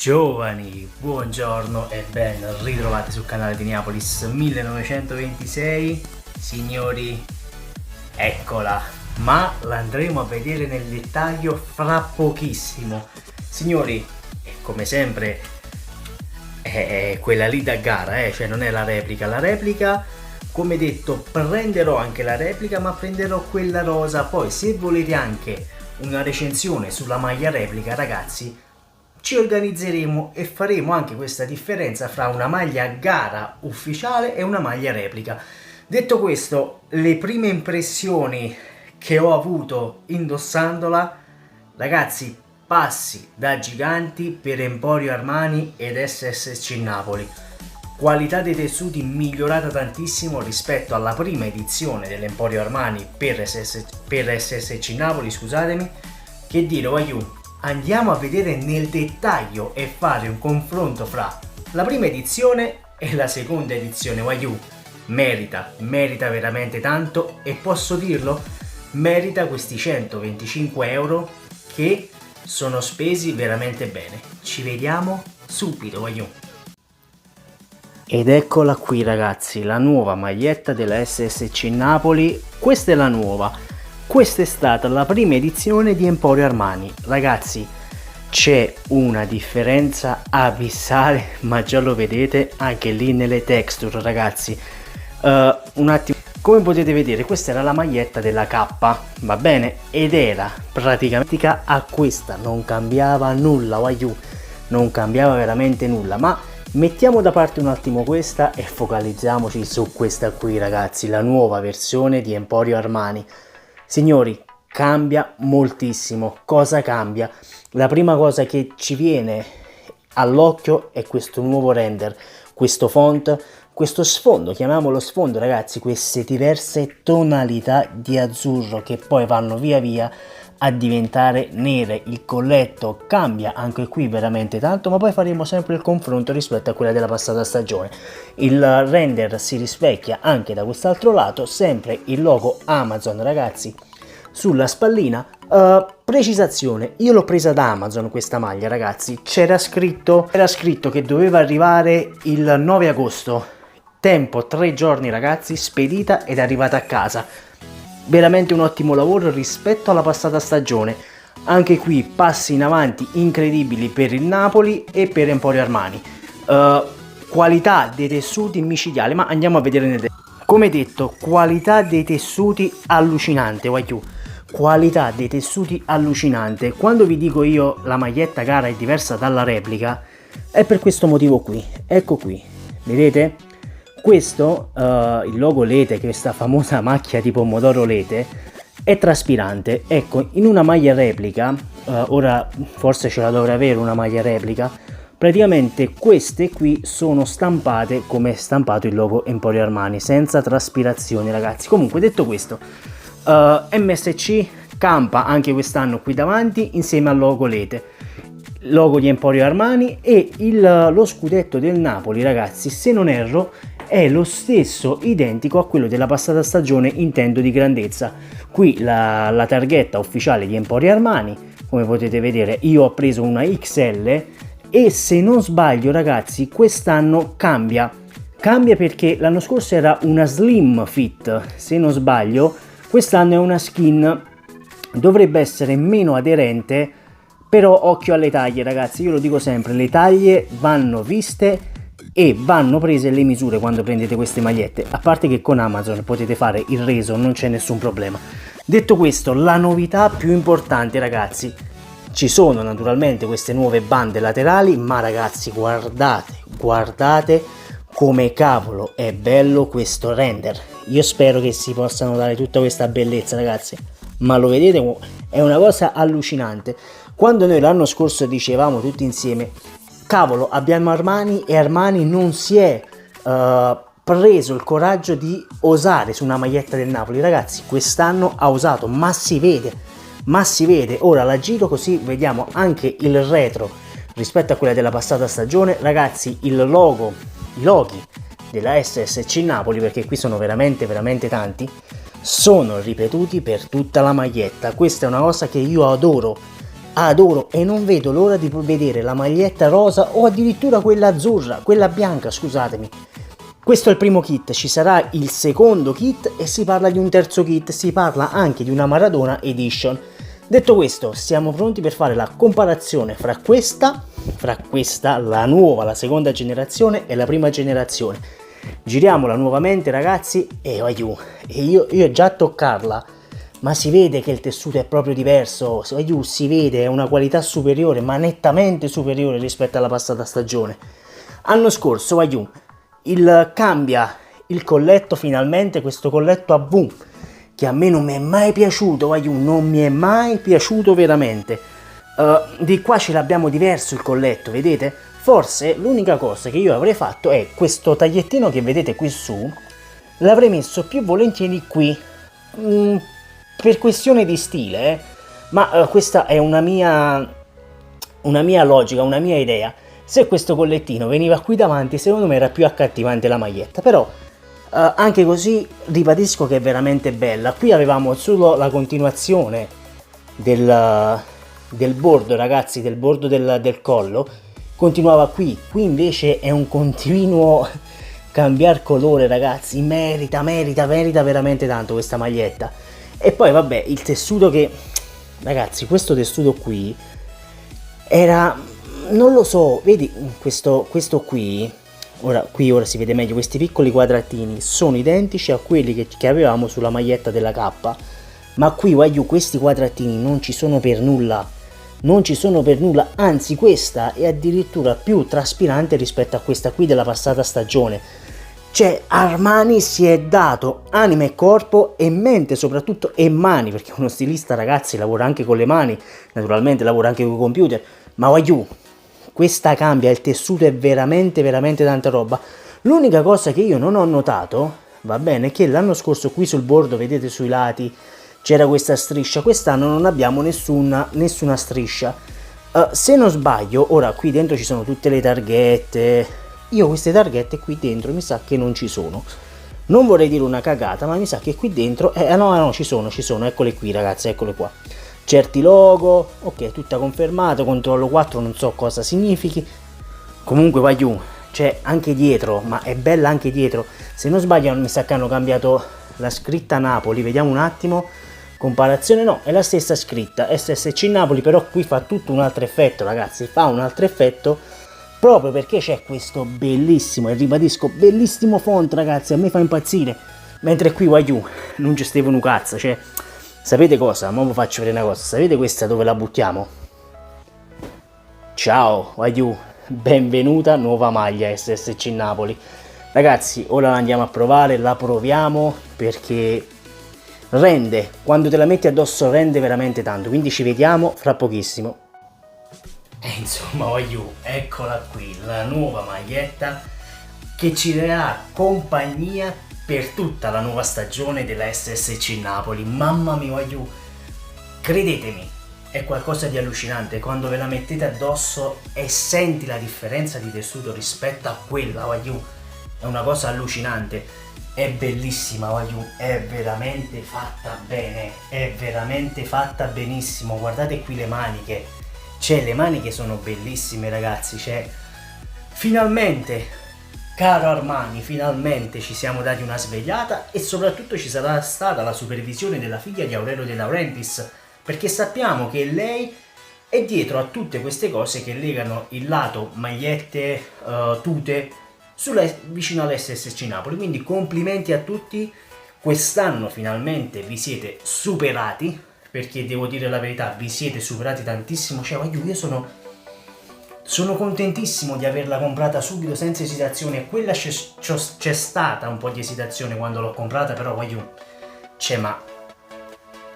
Giovani, buongiorno e ben ritrovati sul canale di Neapolis 1926. Signori, eccola, ma l'andremo a vedere nel dettaglio fra pochissimo. Signori, come sempre è quella lì da gara, cioè non è la replica. La replica, come detto, prenderò anche la replica, ma prenderò quella rosa. Poi se volete anche una recensione sulla maglia replica, ragazzi, ci organizzeremo e faremo anche questa differenza fra una maglia gara ufficiale e una maglia replica. Detto questo, le prime impressioni che ho avuto indossandola, ragazzi, passi da giganti per Emporio Armani ed SSC Napoli. Qualità dei tessuti migliorata tantissimo rispetto alla prima edizione dell'Emporio Armani per SSC Napoli, scusatemi. Che dire, Waiu? Andiamo a vedere nel dettaglio e fare un confronto fra la prima edizione e la seconda edizione. Waiu merita veramente tanto, e posso dirlo, merita questi 125 euro che sono spesi veramente bene. Ci vediamo subito, Waiu. Ed eccola qui, ragazzi, la nuova maglietta della SSC Napoli. Questa è la nuova. Questa è stata la prima edizione di Emporio Armani. Ragazzi, c'è una differenza abissale, ma già lo vedete anche lì nelle texture, ragazzi. Un attimo, come potete vedere, questa era la maglietta della K, va bene? Ed era praticamente a questa, non cambiava nulla, Waiu, non cambiava veramente nulla. Ma mettiamo da parte un attimo questa e focalizziamoci su questa qui, ragazzi, la nuova versione di Emporio Armani. Signori, cambia moltissimo. Cosa cambia? La prima cosa che ci viene all'occhio è questo nuovo render, questo font, questo sfondo, chiamiamolo sfondo, ragazzi, queste diverse tonalità di azzurro che poi vanno via via a diventare nere. Il colletto cambia anche qui veramente tanto, ma poi faremo sempre il confronto rispetto a quella della passata stagione. Il render si rispecchia anche da quest'altro lato, sempre il logo Amazon, ragazzi, sulla spallina. Precisazione, io l'ho presa da Amazon questa maglia, ragazzi. C'era scritto che doveva arrivare il 9 agosto, tempo 3 giorni, ragazzi, spedita ed è arrivata a casa. Veramente un ottimo lavoro rispetto alla passata stagione. Anche qui passi in avanti incredibili per il Napoli e per Emporio Armani. Qualità dei tessuti micidiale, ma andiamo a vedere nel come detto, qualità dei tessuti allucinante, Waiu. Qualità dei tessuti allucinante. Quando vi dico io la maglietta gara è diversa dalla replica, è per questo motivo qui. Ecco qui, vedete? Questo, il logo Lete, questa famosa macchia di pomodoro Lete, è traspirante. Ecco, in una maglia replica, ora forse ce la dovrei avere una maglia replica, praticamente queste qui sono stampate come è stampato il logo Emporio Armani, senza traspirazione, ragazzi. Comunque, detto questo, MSC campa anche quest'anno qui davanti insieme al logo Lete, logo di Emporio Armani, e lo scudetto del Napoli, ragazzi, se non erro è lo stesso, identico a quello della passata stagione, intendo di grandezza. Qui la targhetta ufficiale di Emporio Armani, come potete vedere io ho preso una XL, e se non sbaglio, ragazzi, quest'anno cambia perché l'anno scorso era una slim fit, se non sbaglio quest'anno è una skin, dovrebbe essere meno aderente, però occhio alle taglie, ragazzi, io lo dico sempre, le taglie vanno viste e vanno prese le misure quando prendete queste magliette, a parte che con Amazon potete fare il reso, non c'è nessun problema. Detto questo, la novità più importante, ragazzi, ci sono naturalmente queste nuove bande laterali, ma ragazzi, guardate come cavolo è bello questo render. Io spero che si possano dare tutta questa bellezza, ragazzi, ma lo vedete, è una cosa allucinante. Quando noi l'anno scorso dicevamo tutti insieme, cavolo, abbiamo Armani e Armani non si è preso il coraggio di osare su una maglietta del Napoli, ragazzi, quest'anno ha osato, ma si vede. Ora la giro così vediamo anche il retro rispetto a quella della passata stagione, ragazzi. I loghi della SSC Napoli, perché qui sono veramente tanti, sono ripetuti per tutta la maglietta. Questa è una cosa che io adoro, adoro e non vedo l'ora di vedere la maglietta rosa o addirittura quella azzurra, quella bianca, scusatemi. Questo è il primo kit, ci sarà il secondo kit e si parla di un terzo kit, si parla anche di una Maradona Edition. Detto questo, siamo pronti per fare la comparazione fra questa, la nuova, la seconda generazione e la prima generazione. Giriamola nuovamente ragazzi e io già a toccarla, ma si vede che il tessuto è proprio diverso, si vede, è una qualità superiore, ma nettamente superiore rispetto alla passata stagione. Anno scorso cambia il colletto finalmente, questo colletto a V, che a me non mi è mai piaciuto, non mi è mai piaciuto veramente. Di qua ce l'abbiamo diverso il colletto, vedete? Forse l'unica cosa che io avrei fatto è questo tagliettino che vedete qui su, l'avrei messo più volentieri qui, per questione di stile, ma questa è una mia logica, una mia idea. Se questo collettino veniva qui davanti, secondo me era più accattivante la maglietta, però anche così ribadisco che è veramente bella. Qui avevamo solo la continuazione del bordo, ragazzi, del bordo del collo, continuava qui invece è un continuo cambiare colore, ragazzi. Merita veramente tanto questa maglietta. E poi vabbè, il tessuto ragazzi, questo tessuto qui era, non lo so, vedi questo qui, ora si vede meglio, questi piccoli quadratini sono identici a quelli che avevamo sulla maglietta della K, ma qui questi quadratini non ci sono per nulla, anzi questa è addirittura più traspirante rispetto a questa qui della passata stagione. Cioè Armani si è dato anima e corpo e mente soprattutto, e mani, perché uno stilista ragazzi lavora anche con le mani, naturalmente lavora anche con i computer, ma questa cambia, il tessuto è veramente tanta roba. L'unica cosa che io non ho notato, va bene, è che l'anno scorso qui sul bordo, vedete sui lati, c'era questa striscia, quest'anno non abbiamo nessuna striscia. Se non sbaglio, ora qui dentro ci sono tutte le targhette. Io queste targhette qui dentro mi sa che non ci sono. Non vorrei dire una cagata, ma mi sa che qui dentro no, ci sono, eccole qui ragazzi, eccole qua. Certi logo, ok, tutta confermato, controllo 4, non so cosa significhi. Comunque c'è anche dietro, ma è bella anche dietro. Se non sbaglio mi sa che hanno cambiato la scritta Napoli, vediamo un attimo. Comparazione, no, è la stessa scritta, SSC Napoli, però qui fa tutto un altro effetto ragazzi, fa un altro effetto. Proprio perché c'è questo bellissimo, e ribadisco, bellissimo font ragazzi, a me fa impazzire. Mentre qui non ci stavo un cazzo, cioè, sapete cosa? Mo vi faccio vedere una cosa, sapete questa dove la buttiamo? Ciao, benvenuta nuova maglia SSC Napoli. Ragazzi, ora la andiamo a provare, la proviamo perché rende, quando te la metti addosso rende veramente tanto, quindi ci vediamo fra pochissimo. E insomma, eccola qui, la nuova maglietta che ci darà compagnia per tutta la nuova stagione della SSC Napoli. Mamma mia, credetemi, è qualcosa di allucinante quando ve la mettete addosso e senti la differenza di tessuto rispetto a quella, è una cosa allucinante. È bellissima, è veramente fatta bene, è veramente fatta benissimo. Guardate qui le maniche. Le maniche sono bellissime ragazzi, finalmente, caro Armani, finalmente ci siamo dati una svegliata e soprattutto ci sarà stata la supervisione della figlia di Aurelio De Laurentiis, perché sappiamo che lei è dietro a tutte queste cose che legano il lato magliette, tute, vicino all'SSC Napoli, quindi complimenti a tutti, quest'anno finalmente vi siete superati. Perché devo dire la verità, vi siete superati tantissimo, io sono contentissimo di averla comprata subito senza esitazione. Quella c'è stata un po' di esitazione quando l'ho comprata, però ma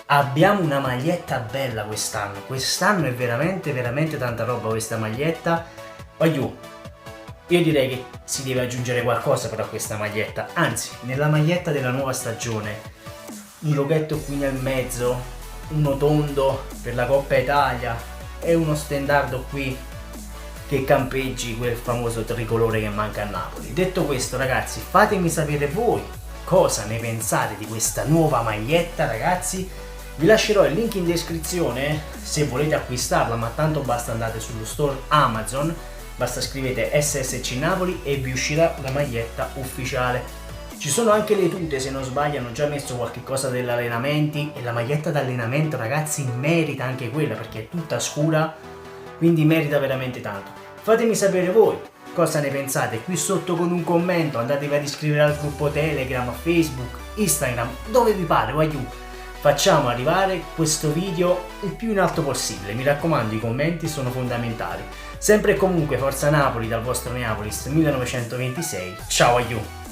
abbiamo una maglietta bella quest'anno è veramente tanta roba questa maglietta. Io direi che si deve aggiungere qualcosa però a questa maglietta, anzi nella maglietta della nuova stagione, un loghetto qui nel mezzo, uno tondo per la Coppa Italia e uno stendardo qui che campeggi quel famoso tricolore che manca a Napoli. Detto questo ragazzi, fatemi sapere voi cosa ne pensate di questa nuova maglietta ragazzi, Vi lascerò il link in descrizione se volete acquistarla, ma tanto basta andate sullo store Amazon, basta scrivete SSC Napoli e vi uscirà la maglietta ufficiale. Ci sono anche le tute, se non sbaglio hanno già messo qualche cosa degli allenamenti, e la maglietta d'allenamento ragazzi merita anche quella perché è tutta scura, quindi merita veramente tanto. Fatemi sapere voi cosa ne pensate qui sotto con un commento, andatevi ad iscrivere al gruppo Telegram, Facebook, Instagram, dove vi pare, voglio. Facciamo arrivare questo video il più in alto possibile, mi raccomando, i commenti sono fondamentali. Sempre e comunque Forza Napoli dal vostro Neapolis 1926, ciao aiù!